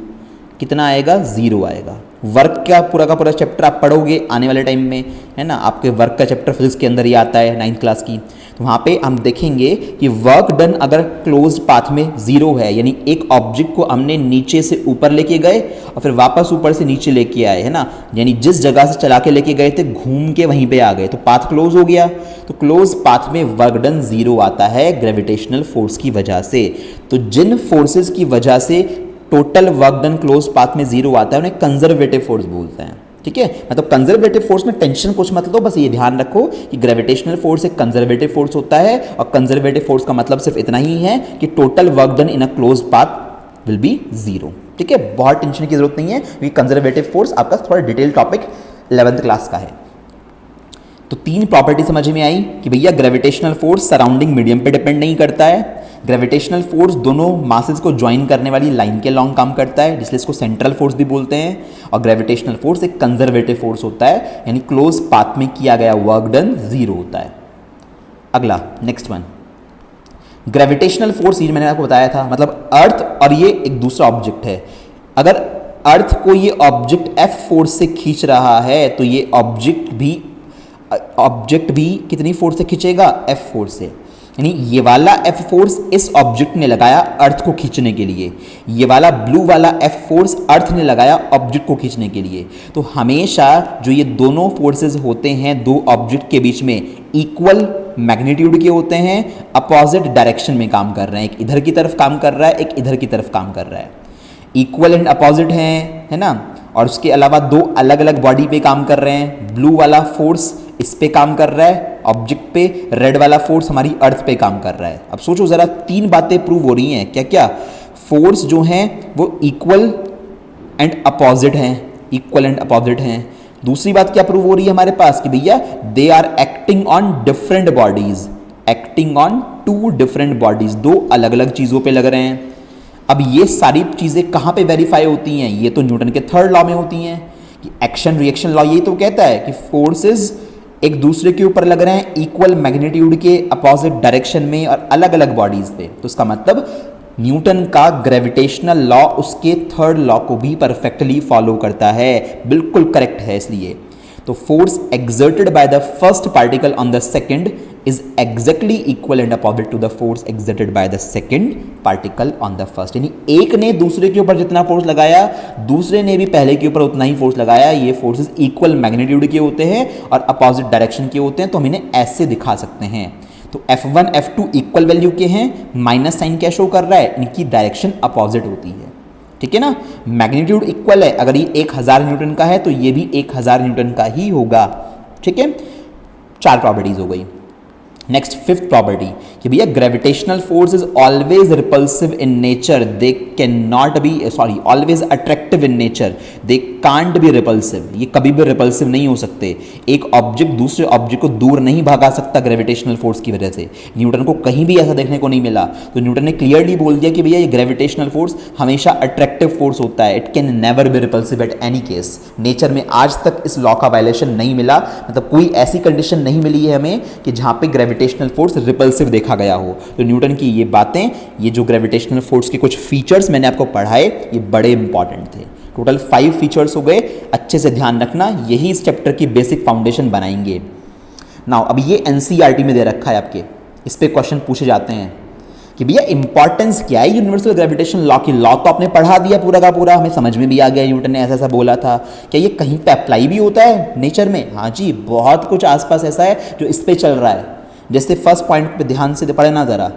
कितना आएगा? 0 आएगा। वर्क का पूरा चैप्टर आप पढ़ोगे आने वाले टाइम में, है ना, आपके वर्क का चैप्टर फिजिक्स के अंदर ही आता है 9th क्लास की, तो वहाँ पे हम देखेंगे कि वर्क डन अगर क्लोज्ड पाथ में 0 है, यानी एक ऑब्जेक्ट को हमने नीचे से ऊपर लेके गए और फिर वापस ऊपर से नीचे लेके आए, है ना, यानी जिस जगह से चला के लेके गए थे घूम के वहीं पे आ गए, तो पाथ क्लोज हो गया। तो क्लोज पाथ में वर्क डन 0 आता है ग्रेविटेशनल फोर्स की वजह से। तो जिन फोर्सेस की वजह से total work done close path में 0 आता है उन्हें कंजर्वेटिव फोर्स बोलते हैं। ठीक है, मतलब कंजर्वेटिव फोर्स में टेंशन कुछ मत लो, बस ये ध्यान रखो कि ग्रेविटेशनल फोर्स एक कंजर्वेटिव फोर्स होता है, और कंजर्वेटिव फोर्स का मतलब सिर्फ इतना ही है कि total work done in a close path will be 0। ठीक है, बहुत टेंशन की जरूरत नहीं है, क्योंकि कंजर्वेटिव फोर्स आपका थोड़ा डिटेल टॉपिक 11th क्लास का है। तो 3 प्रॉपर्टी समझ में आई कि भैया ग्रेविटेशनल फोर्स सराउंडिंग मीडियम पे डिपेंड नहीं करता है, ग्रेविटेशनल फोर्स दोनों मासेस को ज्वाइन करने वाली लाइन के लॉन्ग काम करता है, जिसलिए इसको सेंट्रल फोर्स भी बोलते हैं। और ग्रेविटेशनल फोर्स एक कंजर्वेटिव फोर्स होता है, यानी क्लोज पाथ में किया गया वर्क डन 0 होता है। अगला नेक्स्ट वन, ग्रेविटेशनल फोर्स, ये मैंने आपको बताया था, मतलब अर्थ और ये एक दूसरा ऑब्जेक्ट है। अगर अर्थ को ये ऑब्जेक्ट एफ फोर्स से खींच रहा है तो ये ऑब्जेक्ट भी कितनी फोर्स से खींचेगा? एफ फोर्स से। यानी ये वाला एफ फोर्स इस ऑब्जेक्ट ने लगाया अर्थ को खींचने के लिए, ये वाला ब्लू वाला एफ फोर्स अर्थ ने लगाया ऑब्जेक्ट को खींचने के लिए। तो हमेशा जो ये दोनों फोर्सेस होते हैं दो ऑब्जेक्ट के बीच में इक्वल मैग्नीट्यूड के होते हैं, अपोजिट डायरेक्शन में काम कर रहे हैं। एक इधर की तरफ काम कर रहा है, एक इधर की तरफ काम कर रहा है, इक्वल एंड अपोजिट हैं, है ना। और उसके अलावा दो अलग अलग बॉडी पे काम कर रहे हैं। ब्लू वाला फोर्स इस पे काम कर रहा है ऑब्जेक्ट पे, रेड वाला फोर्स हमारी अर्थ पे काम कर रहा है। अब सोचो जरा, तीन बातें प्रूव हो रही हैं। क्या क्या? फोर्स जो हैं वो इक्वल एंड अपोजिट हैं, इक्वल एंड अपोजिट हैं। दूसरी बात क्या प्रूव हो रही है हमारे पास कि भैया they are acting on different bodies, acting on two different bodies, दो अलग अलग चीजों पे लग रहे हैं। अब ये सारी चीजें कहां पे वेरीफाई होती हैं? ये तो न्यूटन के थर्ड लॉ में होती हैं कि एक्शन रिएक्शन लॉ यही तो कहता है कि फोर्सेस एक दूसरे के ऊपर लग रहे हैं इक्वल मैग्नीट्यूड के अपोजिट डायरेक्शन में और अलग अलग बॉडीज पे। तो इसका मतलब न्यूटन का ग्रेविटेशनल लॉ उसके थर्ड लॉ को भी परफेक्टली फॉलो करता है, बिल्कुल करेक्ट है। इसलिए तो force exerted by the first particle on the second is exactly equal and opposite to the force exerted by the second particle on the first. यानी एक ने दूसरे के ऊपर जितना फोर्स लगाया, दूसरे ने भी पहले के ऊपर उतना ही फोर्स लगाया। ये फोर्सेस इक्वल मैग्नीट्यूड के होते हैं और अपोजिट डायरेक्शन के होते हैं, तो हम इन्हें ऐसे दिखा सकते हैं। तो F1 F2 इक्वल वैल्यू के हैं, माइनस साइन क्या शो कर रहा है? इनकी डायरेक्शन अपोजिट होती है, ठीक है ना। मैग्नीट्यूड इक्वल है, अगर ये 1000 न्यूटन का है तो ये भी 1000 न्यूटन का ही होगा, ठीक है। 4 प्रॉपर्टीज हो गई। नेक्स्ट फिफ्थ प्रॉपर्टी कि भैया gravitational force is always repulsive in nature, they can not be always attractive in nature, they can't be repulsive. ये कभी भी रिपल्सिव नहीं हो सकते। एक ऑब्जेक्ट दूसरे ऑब्जेक्ट को दूर नहीं भगा सकता ग्रेविटेशनल फोर्स की वजह से। न्यूटन को कहीं भी ऐसा देखने को नहीं मिला, तो न्यूटन ने क्लियरली बोल दिया कि भैया ये ग्रेविटेशनल फोर्स हमेशा अट्रैक्टिव फोर्स होता है, it can never be repulsive at any case. Nature में आज तक इस लॉ का वायलेशन नहीं मिला, मतलब कोई ऐसी कंडीशन नहीं मिली है हमें कि जहां पे ग्रेविटेशनल फोर्स रिपल्सिव देखा गया हो। तो न्यूटन की ये बातें, ये जो ग्रेविटेशनल फोर्स के कुछ फीचर्स मैंने आपको पढ़ाए, ये बड़े इंपॉर्टेंट थे। टोटल 5 फीचर्स हो गए, अच्छे से ध्यान रखना, यही इस चैप्टर की बेसिक फाउंडेशन बनाएंगे। नाउ अब ये एनसीईआरटी में दे रखा है आपके, इस पे क्वेश्चन पूछे जाते हैं कि भैया इंपॉर्टेंस क्या है यूनिवर्सल ग्रेविटेशन लॉ की। लॉ तो आपने पढ़ा दिया पूरा का पूरा, हमें समझ में भी आ गया न्यूटन ने ऐसा ऐसा बोला था। क्या ये कहीं पे अप्लाई भी होता है नेचर में? हाँ जी, बहुत कुछ आसपास ऐसा है जो इस पे चल रहा है। जैसे फर्स्ट पॉइंट पे ध्यान से पढ़े ना जरा,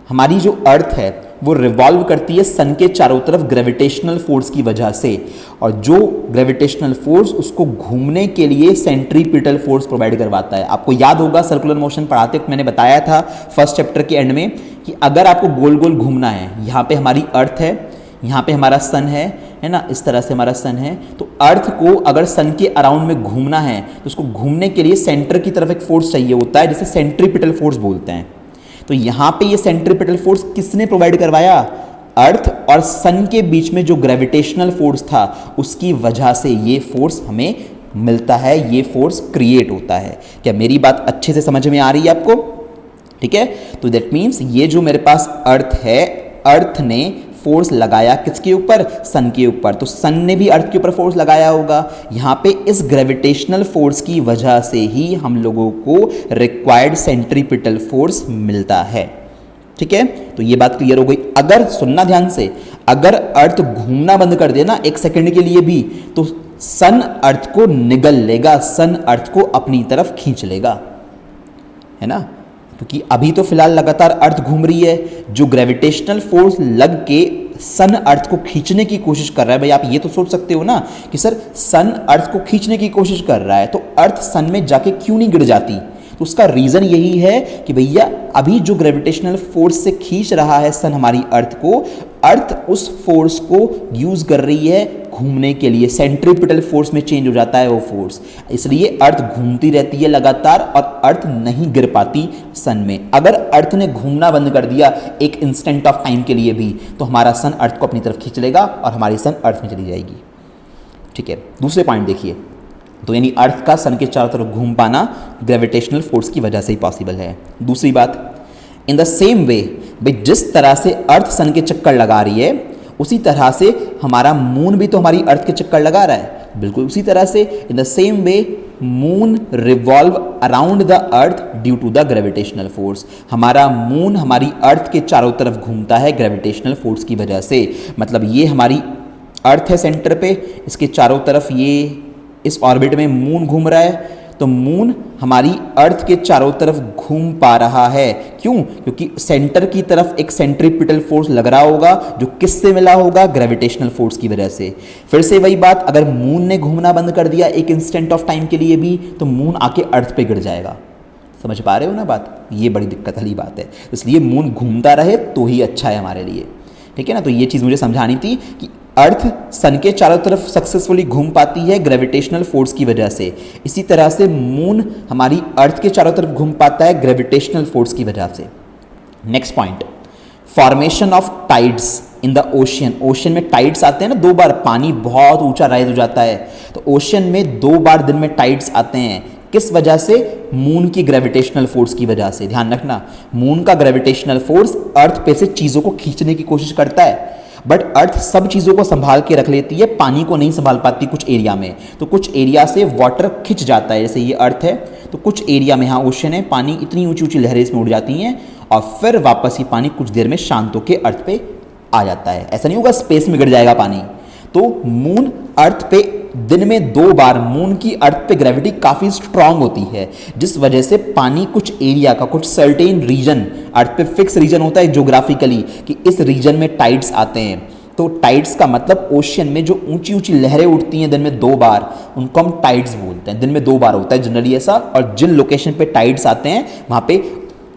हमारी जो अर्थ है वो रिवॉल्व करती है सन के चारों तरफ ग्रेविटेशनल फोर्स की वजह से, और जो ग्रेविटेशनल फोर्स उसको घूमने के लिए सेंट्रीपिटल फोर्स प्रोवाइड करवाता है। आपको याद होगा सर्कुलर मोशन पढ़ाते वक्त मैंने बताया था फर्स्ट चैप्टर के एंड में कि अगर आपको गोल गोल घूमना है, यहाँ पे हमारी अर्थ है, यहाँ पे हमारा सन है ना, इस तरह से हमारा सन है, तो अर्थ को अगर सन के अराउंड में घूमना है तो उसको घूमने के लिए सेंटर की तरफ एक फोर्स चाहिए होता है, जिसे सेंट्रीपिटल फोर्स बोलते हैं। तो यहाँ पे ये सेंट्रीपिटल फोर्स किसने प्रोवाइड करवाया? अर्थ और सन के बीच में जो ग्रेविटेशनल फोर्स था उसकी वजह से ये फोर्स हमें मिलता है, ये फोर्स क्रिएट होता है। क्या मेरी बात अच्छे से समझ में आ रही है आपको? ठीक है, तो दैट मीन्स ये जो मेरे पास अर्थ है, अर्थ ने फोर्स लगाया किसके ऊपर? सन के ऊपर। तो सन ने भी अर्थ के ऊपर फोर्स लगाया होगा। यहाँ पे इस ग्रेविटेशनल फोर्स की वजह से ही हम लोगों को रिक्वायर्ड सेंट्रीपिटल फोर्स मिलता है। ठीक है, तो ये बात क्लियर हो गई। अगर सुनना ध्यान से, अगर अर्थ घूमना बंद कर देना 1 सेकंड के लिए भी, तो सन अर्थ को निगल लेगा, सन अर्थ को अपनी तरफ खींच लेगा, है ना। क्योंकि अभी तो फिलहाल लगातार अर्थ घूम रही है, जो ग्रेविटेशनल फोर्स लग के सन अर्थ को खींचने की कोशिश कर रहा है। भाई आप ये तो सोच सकते हो ना कि सर सन अर्थ को खींचने की कोशिश कर रहा है तो अर्थ सन में जाके क्यों नहीं गिर जाती? तो उसका रीजन यही है कि भैया अभी जो ग्रेविटेशनल फोर्स से खींच रहा है सन हमारी अर्थ को, अर्थ उस फोर्स को यूज कर रही है घूमने के लिए सेंट्रीपिटल फोर्स में चेंज हो जाता है वो फोर्स, इसलिए अर्थ घूमती रहती है लगातार और अर्थ नहीं गिर पाती सन में। अगर अर्थ ने घूमना बंद कर दिया एक इंस्टेंट ऑफ टाइम के लिए भी तो हमारा सन अर्थ को अपनी तरफ खींच लेगा और हमारी सन अर्थ में चली जाएगी। ठीक है, दूसरे पॉइंट देखिए, तो यानी अर्थ का सन के चारों तरफ घूम पाना ग्रेविटेशनल फोर्स की वजह से ही पॉसिबल है। दूसरी बात, इन द सेम वे, भाई जिस तरह से अर्थ सन के चक्कर लगा रही है उसी तरह से हमारा मून भी तो हमारी अर्थ के चक्कर लगा रहा है, बिल्कुल उसी तरह से। In the same way moon revolve around the earth due to the gravitational force, हमारा मून हमारी अर्थ के चारों तरफ घूमता है ग्रेविटेशनल फोर्स की वजह से। मतलब ये हमारी अर्थ है सेंटर पे, इसके चारों तरफ ये इस ऑर्बिट में मून घूम रहा है, तो मून हमारी अर्थ के चारों तरफ घूम पा रहा है। क्यों? क्योंकि सेंटर की तरफ एक सेंट्रीपिटल फोर्स लग रहा होगा जो किससे मिला होगा? ग्रेविटेशनल फोर्स की वजह से। फिर से वही बात, अगर मून ने घूमना बंद कर दिया एक इंस्टेंट ऑफ टाइम के लिए भी तो मून आके अर्थ पे गिर जाएगा। समझ पा रहे हो ना बात? ये बड़ी दिक्कत वाली बात है, इसलिए मून घूमता रहे तो ही अच्छा है हमारे लिए। ठीक है ना, तो ये चीज़ मुझे समझानी थी कि अर्थ सन के चारों तरफ सक्सेसफुली घूम पाती है ग्रेविटेशनल फोर्स की वजह से, इसी तरह से मून हमारी अर्थ के चारों तरफ घूम पाता है ग्रेविटेशनल फोर्स की वजह से। Next point, formation of tides in the ocean. Ocean में टाइड्स आते हैं ना, 2 बार पानी बहुत ऊंचा राइज हो जाता है, तो ओशियन में 2 बार दिन में टाइड्स आते हैं। किस वजह से? मून की ग्रेविटेशनल फोर्स की वजह से। ध्यान रखना, मून का ग्रेविटेशनल फोर्स अर्थ पे से चीज़ों को खींचने की कोशिश करता है, बट अर्थ सब चीज़ों को संभाल के रख लेती है, पानी को नहीं संभाल पाती कुछ एरिया में। तो कुछ एरिया से वाटर खिंच जाता है, जैसे ये अर्थ है तो कुछ एरिया में, यहाँ ओशन है, पानी इतनी ऊंची ऊंची लहरें इसमें उड़ जाती हैं और फिर वापस ही पानी कुछ देर में शांत होकर अर्थ पे आ जाता है। ऐसा नहीं होगा स्पेस में गिर जाएगा पानी। तो मून अर्थ पे दिन में 2 बार, मून की अर्थ पे ग्रेविटी काफ़ी स्ट्रांग होती है जिस वजह से पानी कुछ एरिया का, कुछ सर्टेन रीजन, अर्थ पे फिक्स रीजन होता है ज्योग्राफिकली कि इस रीजन में टाइड्स आते हैं। तो टाइड्स का मतलब ओशियन में जो ऊंची ऊंची लहरें उठती हैं दिन में 2 बार, उनको हम टाइड्स बोलते हैं। दिन में 2 बार होता है जनरली ऐसा, और जिन लोकेशन पे टाइड्स आते हैं वहाँ पे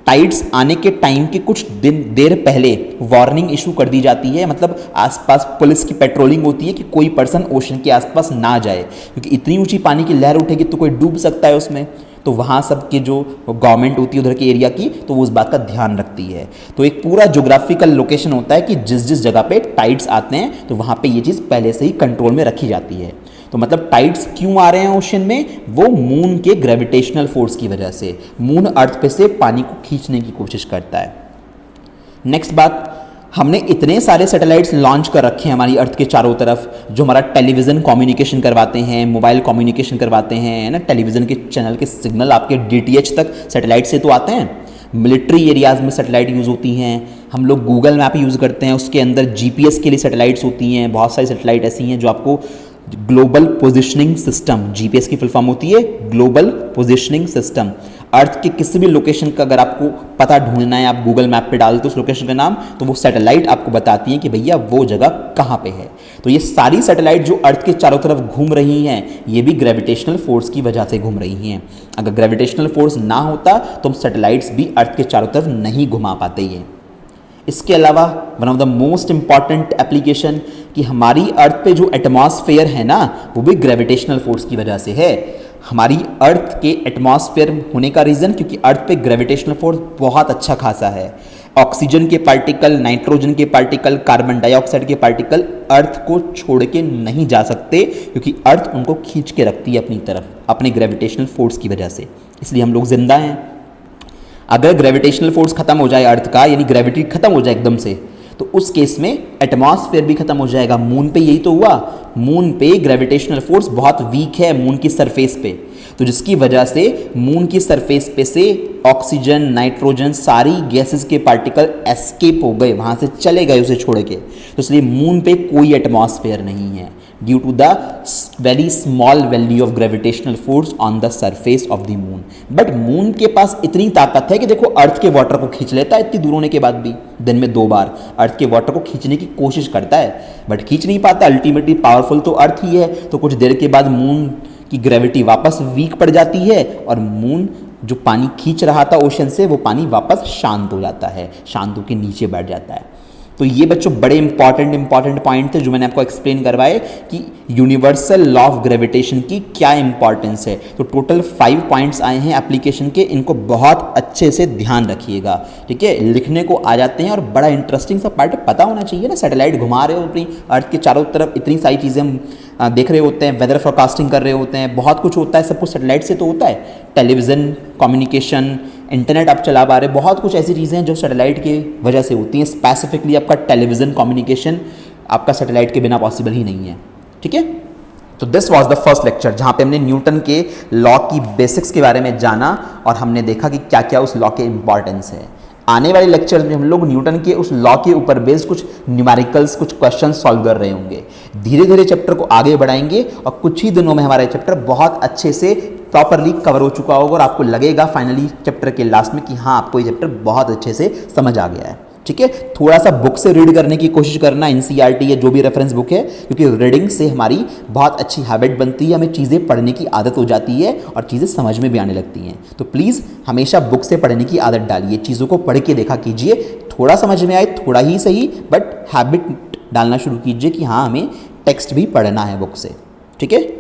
टाइड्स आने के टाइम के कुछ देर पहले वार्निंग इशू कर दी जाती है। मतलब आसपास पुलिस की पेट्रोलिंग होती है कि कोई पर्सन ओशन के आसपास ना जाए, क्योंकि इतनी ऊंची पानी की लहर उठेगी तो कोई डूब सकता है उसमें। तो वहाँ सब के जो गवर्नमेंट होती है उधर के एरिया की, तो वो उस बात का ध्यान रखती है। तो एक पूरा ज्योग्राफिकल लोकेशन होता है कि जिस जिस जगह पे टाइड्स आते हैं तो वहाँ पे ये चीज़ पहले से ही कंट्रोल में रखी जाती है। तो मतलब टाइड्स क्यों आ रहे हैं ओशन में? वो मून के ग्रेविटेशनल फोर्स की वजह से। मून अर्थ पे से पानी को खींचने की कोशिश करता है। नेक्स्ट बात, हमने इतने सारे सैटेलाइट्स लॉन्च कर रखे हैं हमारी अर्थ के चारों तरफ, जो हमारा टेलीविज़न कम्युनिकेशन करवाते हैं, मोबाइल कम्युनिकेशन करवाते हैं ना, टेलीविज़न के चैनल के सिग्नल आपके DTH तक सैटेलाइट से तो आते हैं। मिलिट्री एरियाज़ में सैटेलाइट यूज़ होती हैं, हम लोग गूगल मैप यूज़ करते हैं, उसके अंदर GPS के लिए सैटेलाइट्स होती हैं। बहुत सारी सैटेलाइट ऐसी हैं जो आपको ग्लोबल पोजिशनिंग सिस्टम, GPS की फुल फॉर्म होती है ग्लोबल पोजिशनिंग सिस्टम। अर्थ के किसी भी लोकेशन का अगर आपको पता ढूंढना है, आप गूगल मैप पे डालते हो उस लोकेशन का नाम, तो वो सैटेलाइट आपको बताती है कि भैया वो जगह कहाँ पे है। तो ये सारी सैटेलाइट जो अर्थ के चारों तरफ घूम रही हैं, ये भी ग्रेविटेशनल फोर्स की वजह से घूम रही हैं। अगर ग्रेविटेशनल फोर्स ना होता तो हम सैटेलाइट्स भी अर्थ के चारों तरफ नहीं घुमा पाते हैं। इसके अलावा one of the most important application कि हमारी अर्थ पे जो एटमॉस्फेयर है ना, वो भी ग्रेविटेशनल फोर्स की वजह से है। हमारी अर्थ के एटमॉस्फेयर होने का रीज़न क्योंकि अर्थ पे ग्रेविटेशनल फोर्स बहुत अच्छा खासा है। ऑक्सीजन के पार्टिकल, नाइट्रोजन के पार्टिकल, कार्बन डाइऑक्साइड के पार्टिकल अर्थ को छोड़ के नहीं जा सकते क्योंकि अर्थ उनको खींच के रखती है अपनी तरफ अपने ग्रेविटेशनल फोर्स की वजह से, इसलिए हम लोग जिंदा हैं। अगर ग्रेविटेशनल फोर्स खत्म हो जाए अर्थ का, यानी ग्रेविटी खत्म हो जाए एकदम से, तो उस केस में एटमॉस्फेयर भी खत्म हो जाएगा। मून पे यही तो हुआ, मून पे ग्रेविटेशनल फोर्स बहुत वीक है मून की सरफेस पे, तो जिसकी वजह से मून की सरफेस पे से ऑक्सीजन, नाइट्रोजन, सारी गैसेस के पार्टिकल एस्केप हो गए, वहाँ से चले गए उसे छोड़ के। तो इसलिए मून पे कोई एटमॉस्फेयर नहीं है due to the very small value of gravitational force on the surface of the moon. But moon के पास इतनी ताकत है कि देखो अर्थ के वाटर को खींच लेता है, इतनी दूर होने के बाद भी दिन में 2 बार अर्थ के वाटर को खींचने की कोशिश करता है, बट खींच नहीं पाता। अल्टीमेटली पावरफुल तो अर्थ ही है, तो कुछ देर के बाद मून की ग्रेविटी वापस वीक पड़ जाती है और मून जो पानी खींच रहा था ओशन से, वो पानी वापस शांत हो जाता है, शांत होकर नीचे बैठ जाता है। तो ये बच्चों बड़े इंपॉर्टेंट पॉइंट थे जो मैंने आपको एक्सप्लेन करवाए कि यूनिवर्सल लॉ ऑफ ग्रेविटेशन की क्या इंपॉर्टेंस है। तो टोटल 5 पॉइंट्स आए हैं एप्लीकेशन के, इनको बहुत अच्छे से ध्यान रखिएगा, ठीक है। लिखने को आ जाते हैं और बड़ा इंटरेस्टिंग सा पार्ट पता होना चाहिए ना। सैटेलाइट घुमा रहे हो अपनी अर्थ के चारों तरफ, इतनी सारी चीज़ें हम देख रहे होते हैं, वेदर फोरकास्टिंग कर रहे होते हैं, बहुत कुछ होता है, सब कुछ सैटेलाइट से तो होता है। टेलीविज़न, कम्युनिकेशन, इंटरनेट आप चला पा रहे, बहुत कुछ ऐसी चीज़ें हैं जो सैटेलाइट की वजह से होती हैं। स्पेसिफिकली आपका टेलीविज़न कम्युनिकेशन आपका सैटेलाइट के बिना पॉसिबल ही नहीं है, ठीक है। तो this was the first lecture जहाँ पे हमने न्यूटन के लॉ की बेसिक्स के बारे में जाना और हमने देखा कि क्या क्या उस लॉ के इंपॉर्टेंस है। आने वाले लेक्चर में हम लोग न्यूटन के उस लॉ के ऊपर बेस्ड कुछ न्यूमेरिकल्स, कुछ क्वेश्चन सॉल्व कर रहे होंगे। धीरे धीरे चैप्टर को आगे बढ़ाएंगे और कुछ ही दिनों में हमारा चैप्टर बहुत अच्छे से प्रॉपरली कवर हो चुका होगा और आपको लगेगा फाइनली चैप्टर के लास्ट में कि हाँ, आपको ये चैप्टर बहुत अच्छे से समझ आ गया है, ठीक है। थोड़ा सा बुक से रीड करने की कोशिश करना, एनसीईआरटी या जो भी रेफरेंस बुक है, क्योंकि रीडिंग से हमारी बहुत अच्छी हैबिट बनती है, हमें चीज़ें पढ़ने की आदत हो जाती है और चीज़ें समझ में भी आने लगती हैं। तो प्लीज़ हमेशा बुक से पढ़ने की आदत डालिए, चीज़ों को पढ़ के देखा कीजिए, थोड़ा समझ में आए थोड़ा ही सही, बट हैबिट डालना शुरू कीजिए कि हाँ, हमें टेक्स्ट भी पढ़ना है बुक से, ठीक है।